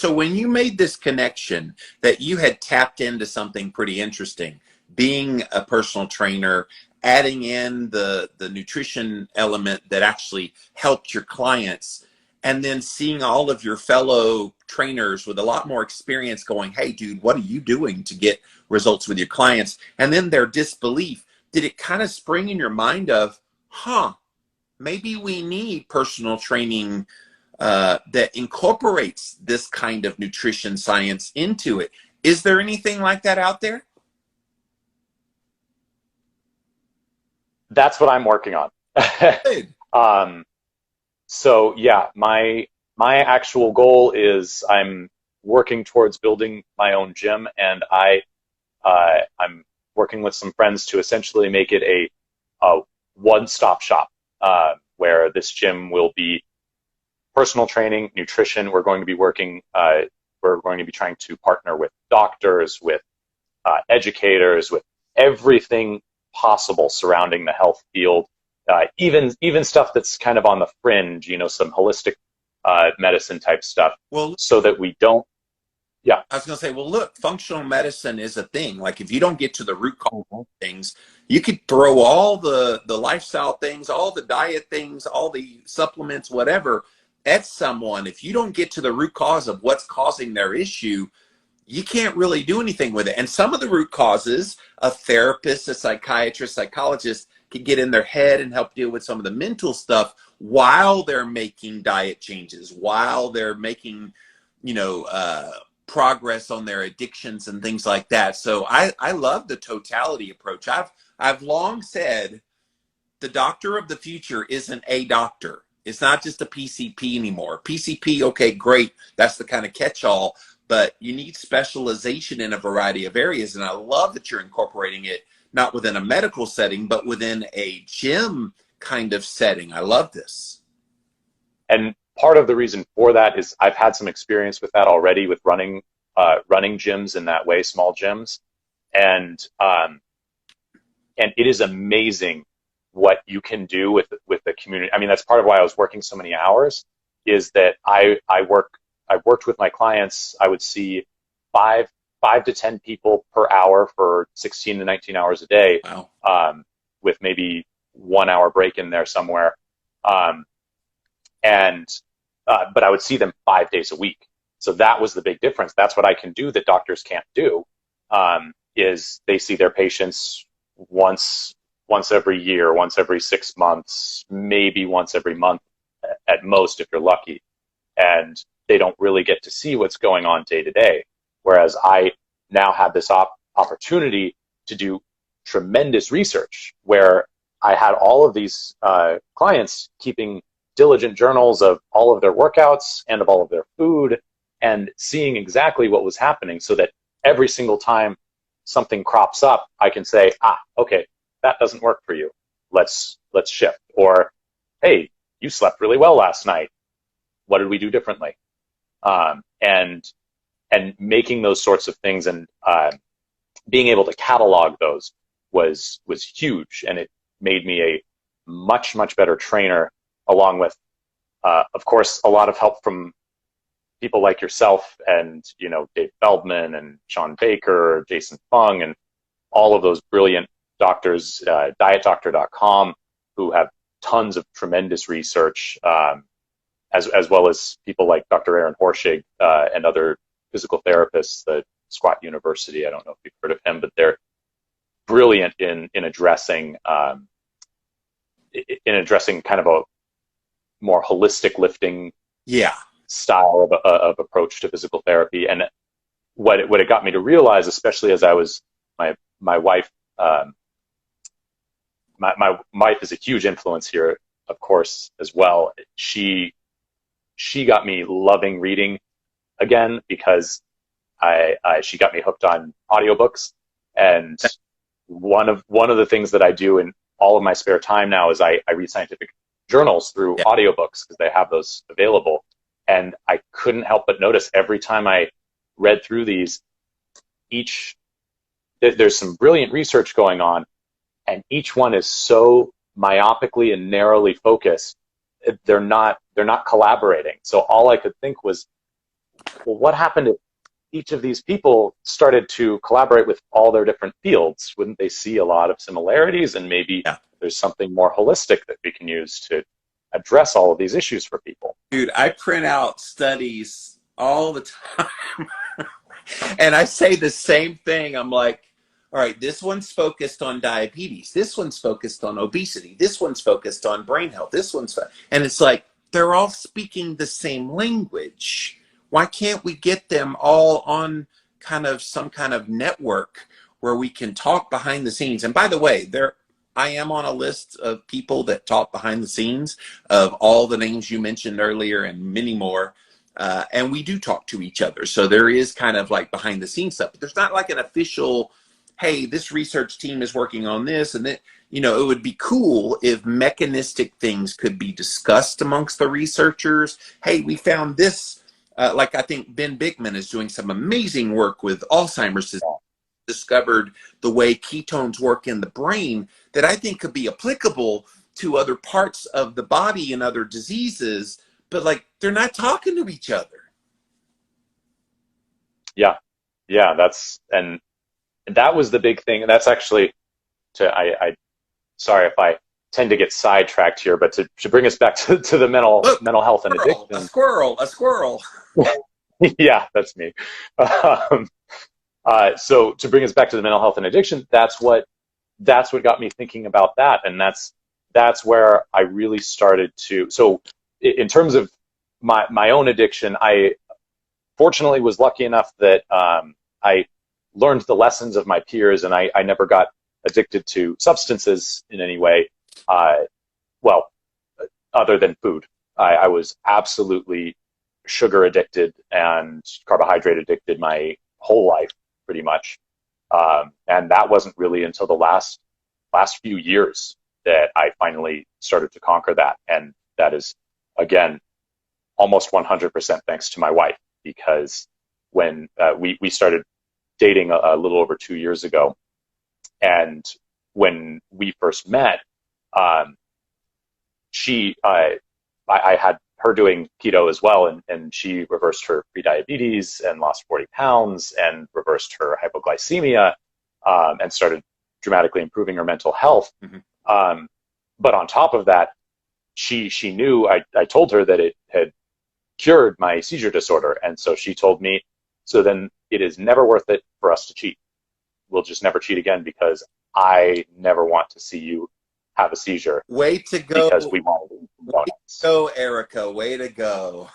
So when you made this connection that you had tapped into something pretty interesting, being a personal trainer, adding in the nutrition element that actually helped your clients, and then seeing all of your fellow trainers with a lot more experience going, hey, dude, what are you doing to get results with your clients? And then their disbelief, did it kind of spring in your mind of, maybe we need personal training that incorporates this kind of nutrition science into it? Is there anything like that out there? That's what I'm working on. Good. So yeah, my actual goal is I'm working towards building my own gym, and I'm working with some friends to essentially make it a one-stop shop where this gym will be personal training, nutrition. We're going to be working. We're going to be trying to partner with doctors, with educators, with everything possible surrounding the health field. Even stuff that's kind of on the fringe, some holistic medicine type stuff. Well, so that we don't. Yeah. I was going to say, well, look, functional medicine is a thing. Like if you don't get to the root cause of things, you could throw all the lifestyle things, all the diet things, all the supplements, whatever, at someone. If you don't get to the root cause of what's causing their issue, you can't really do anything with it. And some of the root causes, a therapist, a psychiatrist, psychologist can get in their head and help deal with some of the mental stuff while they're making diet changes, while they're making, progress on their addictions and things like that. So I love the totality approach. I've long said the doctor of the future isn't a doctor. It's not just a PCP anymore. PCP, okay, great. That's the kind of catch-all, but you need specialization in a variety of areas. And I love that you're incorporating it, not within a medical setting, but within a gym kind of setting. I love this. And part of the reason for that is I've had some experience with that already, with running gyms in that way, small gyms, and it is amazing what you can do with the community. I mean, that's part of why I was working so many hours, is that I worked with my clients. I would see five to 10 people per hour for 16 to 19 hours a day. Wow. With maybe 1 hour break in there somewhere. But I would see them 5 days a week. So that was the big difference. That's what I can do that doctors can't do, is they see their patients once every year, once every 6 months, maybe once every month at most, if you're lucky. And they don't really get to see what's going on day to day. Whereas I now have this opportunity to do tremendous research, where I had all of these clients keeping diligent journals of all of their workouts and of all of their food, and seeing exactly what was happening, so that every single time something crops up, I can say, okay, that doesn't work for you. Let's shift. Or, hey, you slept really well last night. What did we do differently? And making those sorts of things, and being able to catalog those was huge, and it made me a much, much better trainer, along with, of course, a lot of help from people like yourself and, Dave Feldman and Sean Baker, Jason Fung, and all of those brilliant doctors, dietdoctor.com, who have tons of tremendous research, as well as people like Dr. Aaron Horschig and other physical therapists, the Squat University. I don't know if you've heard of him, but they're brilliant in addressing kind of a more holistic lifting style of approach to physical therapy. And what it got me to realize, especially as I was, my wife is a huge influence here, of course, as well. She got me loving reading again, because she got me hooked on audiobooks. And one of the things that I do in all of my spare time now is I read scientific journals through audiobooks, because they have those available. And I couldn't help but notice every time I read through these, there's some brilliant research going on, and each one is so myopically and narrowly focused. They're not collaborating. So all I could think was, well, what happened if each of these people started to collaborate with all their different fields? Wouldn't they see a lot of similarities, and maybe Yeah. there's something more holistic that we can use to address all of these issues for people? Dude, I print out studies all the time. And I say the same thing. I'm like, all right, this one's focused on diabetes. This one's focused on obesity. This one's focused on brain health. And it's like, they're all speaking the same language. Why can't we get them all on kind of some kind of network where we can talk behind the scenes? And by the way, I am on a list of people that talk behind the scenes of all the names you mentioned earlier and many more. And we do talk to each other. So there is kind of like behind the scenes stuff, but there's not like an official, hey, this research team is working on this. And then, it would be cool if mechanistic things could be discussed amongst the researchers. Hey, we found this, like I think Ben Bigman is doing some amazing work with Alzheimer's disease, discovered the way ketones work in the brain that I think could be applicable to other parts of the body and other diseases. But like, they're not talking to each other. Yeah, and that was the big thing. And that's actually, I sorry if I tend to get sidetracked here, but to bring us back to the mental health and addiction. A squirrel. Yeah, that's me. So to bring us back to the mental health and addiction, that's what got me thinking about that, and that's where I really started to. So in terms of my own addiction, I fortunately was lucky enough that I learned the lessons of my peers, and I never got addicted to substances in any way. Well, other than food. I was absolutely sugar addicted and carbohydrate addicted my whole life, pretty much. And that wasn't really until the last few years that I finally started to conquer that. And that is, again, almost 100% thanks to my wife, because when we started dating a little over 2 years ago, and when we first met, I had her doing keto as well, and she reversed her prediabetes and lost 40 pounds and reversed her hypoglycemia, and started dramatically improving her mental health. Mm-hmm. But on top of that, she knew, I told her that it had cured my seizure disorder. And so she told me, so then it is never worth it for us to cheat. We'll just never cheat again, because I never want to see you have a seizure. Way to go. Because we want to Way to go, Erica. Way to go.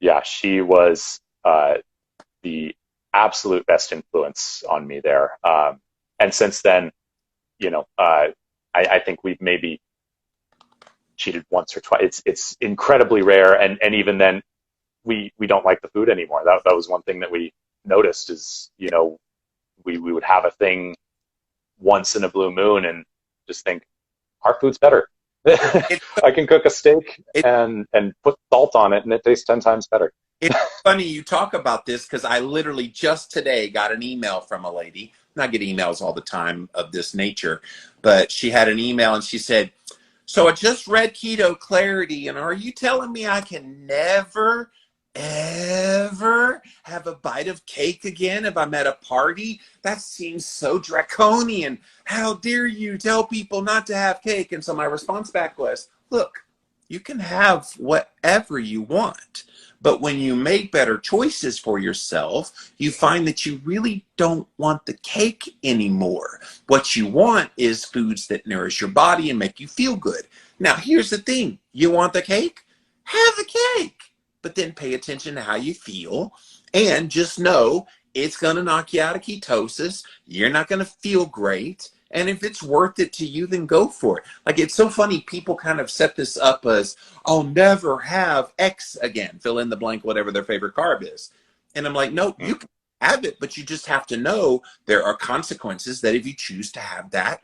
Yeah, she was the absolute best influence on me there. And since then, I think we've maybe cheated once or twice. It's incredibly rare, and even then, we don't like the food anymore. That was one thing that we noticed is, we would have a thing once in a blue moon and just think, our food's better. I can cook a steak and put salt on it, and it tastes 10 times better. It's funny you talk about this, because I literally just today got an email from a lady. I get emails all the time of this nature, but she had an email and she said, so I just read Keto Clarity, and are you telling me I can never, ever have a bite of cake again if I'm at a party? That seems so draconian. How dare you tell people not to have cake? And so my response back was, look, you can have whatever you want, but when you make better choices for yourself, you find that you really don't want the cake anymore. What you want is foods that nourish your body and make you feel good. Now, here's the thing. You want the cake? Have the cake. But then pay attention to how you feel, and just know it's going to knock you out of ketosis. You're not going to feel great. And if it's worth it to you, then go for it. Like, it's so funny. People kind of set this up as, I'll never have X again, fill in the blank, whatever their favorite carb is. And I'm like, no, you can have it, but you just have to know there are consequences that if you choose to have that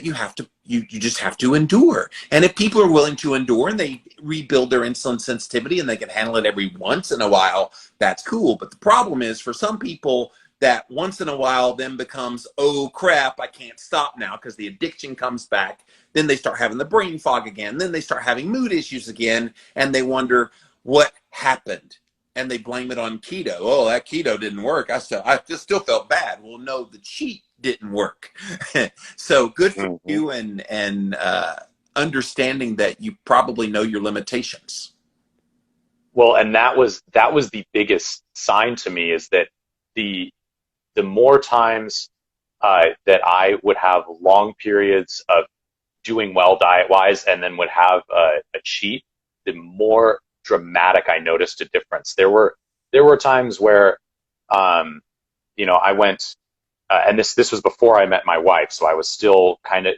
you just have to endure. And if people are willing to endure and they rebuild their insulin sensitivity and they can handle it every once in a while, that's cool. But the problem is, for some people, that once in a while then becomes, oh crap, I can't stop now, because the addiction comes back. then they start having the brain fog again, then they start having mood issues again, and they wonder what happened, and they blame it on keto. Oh, that keto didn't work. I just still felt bad. Well, no, the cheat didn't work. So good for you, and understanding that you probably know your limitations. Well, and that was the biggest sign to me, is that the more times that I would have long periods of doing well diet-wise and then would have a cheat, the more dramatic I noticed a difference. There were times where, I went, and this was before I met my wife, so I was still kind of,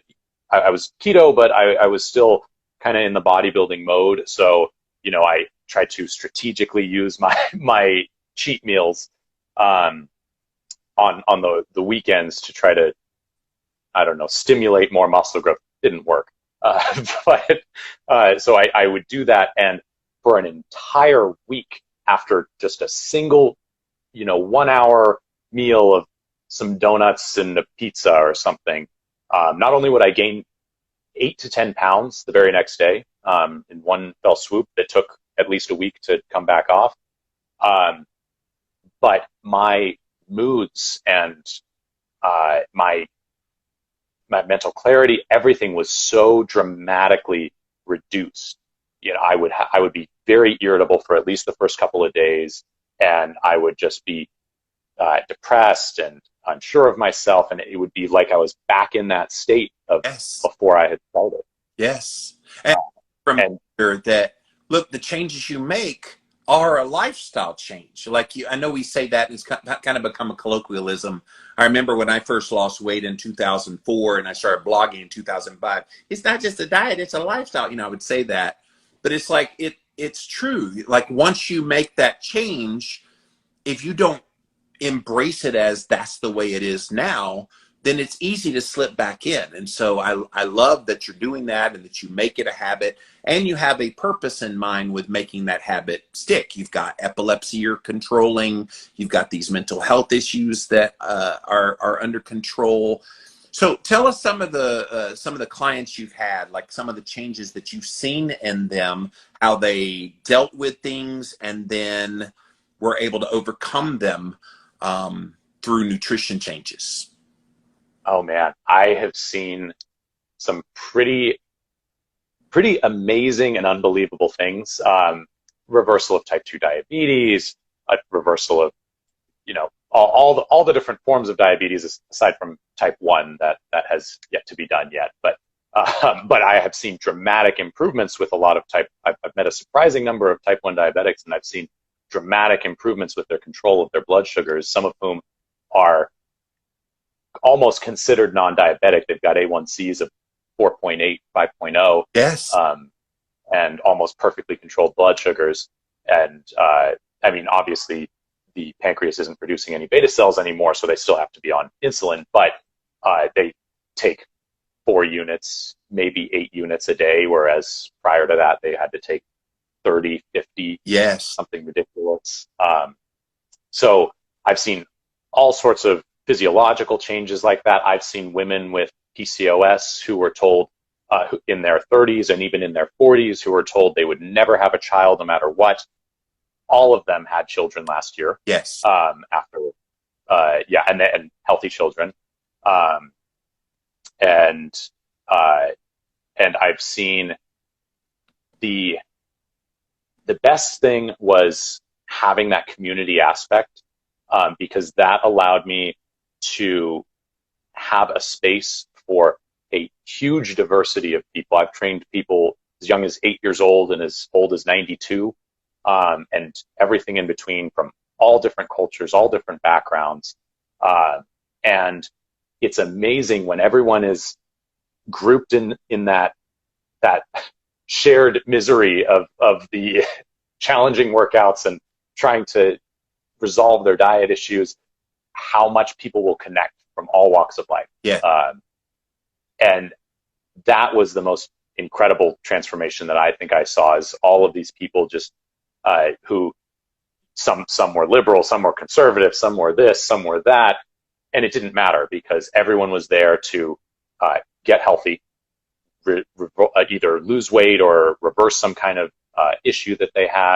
I was keto, but I was still kind of in the bodybuilding mode. So, I tried to strategically use my cheat meals on the weekends to try to, I don't know, stimulate more muscle growth. Didn't work. So I would do that, and for an entire week, after just a single, 1 hour meal of some donuts and a pizza or something, not only would I gain 8 to 10 pounds the very next day, in one fell swoop that took at least a week to come back off, but my moods and my mental clarity, everything was so dramatically reduced. I would be very irritable for at least the first couple of days, and I would just be depressed and unsure of myself, and it would be like I was back in that state of before I had started. Yes. And remember that, look, the changes you make are a lifestyle change. I know we say that, it's kind of become a colloquialism. I remember when I first lost weight in 2004 and I started blogging in 2005, it's not just a diet, it's a lifestyle. I would say that, but it's like, it's true. Like, once you make that change, if you don't embrace it as that's the way it is now, then it's easy to slip back in. And so I love that you're doing that, and that you make it a habit, and you have a purpose in mind with making that habit stick. You've got epilepsy you're controlling. You've got these mental health issues that are under control. So tell us some of the clients you've had, like some of the changes that you've seen in them, how they dealt with things and then were able to overcome them through nutrition changes. Oh man, I have seen some pretty amazing and unbelievable things. Reversal of type 2 diabetes, a reversal of, all the different forms of diabetes, aside from type 1 that has yet to be done yet. But I have seen dramatic improvements with a lot of I've met a surprising number of type 1 diabetics, and I've seen dramatic improvements with their control of their blood sugars, some of whom are almost considered non-diabetic. They've got A1Cs of 4.8, 5.0. Yes. And almost perfectly controlled blood sugars. And obviously the pancreas isn't producing any beta cells anymore, so they still have to be on insulin, but they take 4 units, maybe 8 units a day, whereas prior to that, they had to take 30, 50, yes, something ridiculous. So I've seen all sorts of physiological changes like that. I've seen women with PCOS who were told in their 30s and even in their 40s who were told they would never have a child no matter what. All of them had children last year. Yes. And healthy children. And I've seen the best thing was having that community aspect, because that allowed me to have a space for a huge diversity of people. I've trained people as young as 8 years old and as old as 92, and everything in between, from all different cultures, all different backgrounds. And it's amazing when everyone is grouped in that shared misery of the challenging workouts and trying to resolve their diet issues, how much people will connect from all walks of life. Yeah. And that was the most incredible transformation that I think I saw, is all of these people just who some were liberal, some were conservative, some were this, some were that. And it didn't matter, because everyone was there to get healthy, either lose weight or reverse some kind of issue that they had.